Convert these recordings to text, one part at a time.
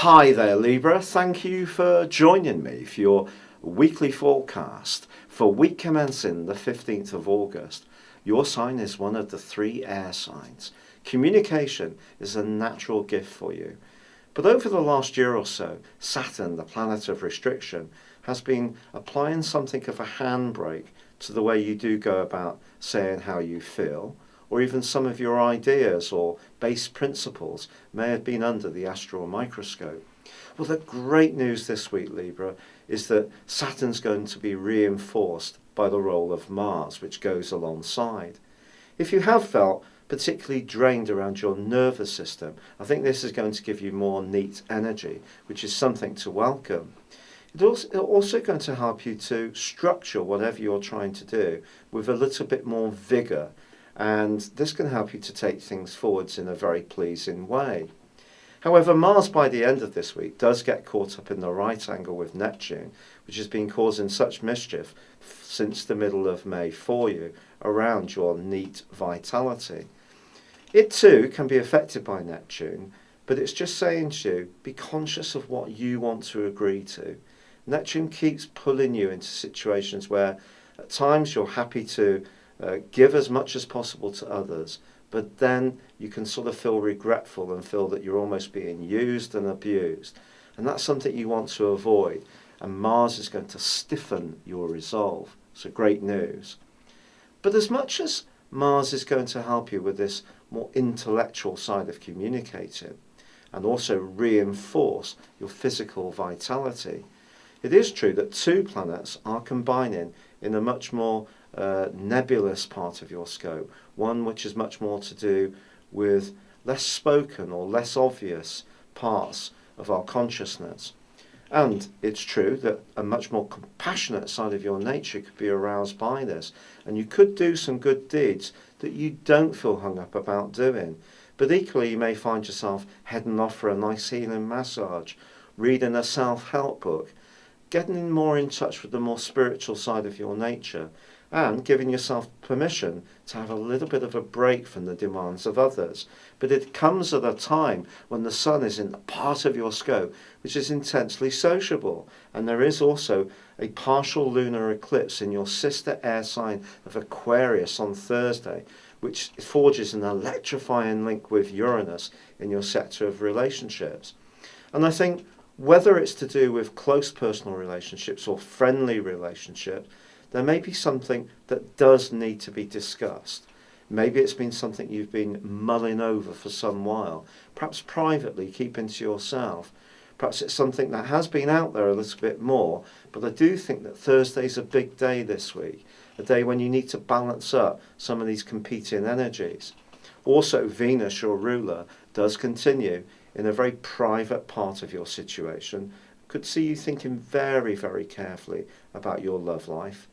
Hi there, Libra. Thank you for joining me for your weekly forecast for week commencing the 15th of August. Your sign is one of the 3 air signs. Communication is a natural gift for you. But over the last year or so, Saturn, the planet of restriction, has been applying something of a handbrake to the way you do go about saying how you feel, or even some of your ideas or base principles may have been under the astral microscope. Well, the great news this week, Libra, is that Saturn's going to be reinforced by the role of Mars, which goes alongside. If you have felt particularly drained around your nervous system, I think this is going to give you more neat energy, which is something to welcome. It's also going to help you to structure whatever you're trying to do with a little bit more vigour, and this can help you to take things forwards in a very pleasing way. However, Mars by the end of this week does get caught up in the right angle with Neptune, which has been causing such mischief since the middle of May for you around your neat vitality. It too can be affected by Neptune, but it's just saying to you, be conscious of what you want to agree to. Neptune keeps pulling you into situations where at times you're happy to give as much as possible to others, but then you can sort of feel regretful and feel that you're almost being used and abused. And that's something you want to avoid. And Mars is going to stiffen your resolve. So great news. But as much as Mars is going to help you with this more intellectual side of communicating and also reinforce your physical vitality, it is true that 2 planets are combining in a much more nebulous part of your scope, one which is much more to do with less spoken or less obvious parts of our consciousness. And it's true that a much more compassionate side of your nature could be aroused by this, and you could do some good deeds that you don't feel hung up about doing. But equally you may find yourself heading off for a nice healing massage, reading a self-help book, getting more in touch with the more spiritual side of your nature, and giving yourself permission to have a little bit of a break from the demands of others. But it comes at a time when the sun is in the part of your scope which is intensely sociable, and there is also a partial lunar eclipse in your sister air sign of Aquarius on Thursday, which forges an electrifying link with Uranus in your sector of relationships. And I think whether it's to do with close personal relationships or friendly relationships, there may be something that does need to be discussed. Maybe it's been something you've been mulling over for some while, perhaps privately, keeping to yourself. Perhaps it's something that has been out there a little bit more, but I do think that Thursday's a big day this week, a day when you need to balance up some of these competing energies. Also, Venus, your ruler, does continue in a very private part of your situation. Could see you thinking very, very carefully about your love life.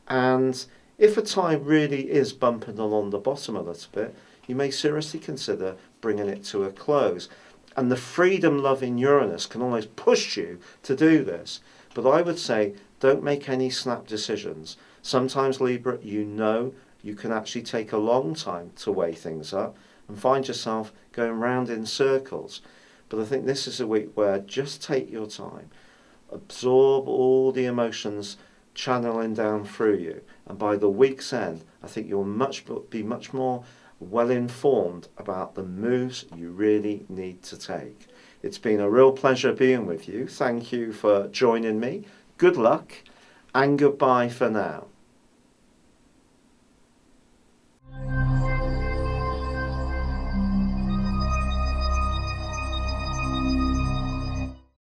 And if a time really is bumping along the bottom a little bit, you may seriously consider bringing it to a close. And the freedom-loving Uranus can almost push you to do this. But I would say, don't make any snap decisions. Sometimes, Libra, you can actually take a long time to weigh things up and find yourself going round in circles. But I think this is a week where just take your time, absorb all the emotions channeling down through you, and by the week's end I think you'll be much more well informed about the moves you really need to take. It's been a real pleasure being with you. Thank you for joining me. Good luck and goodbye for now.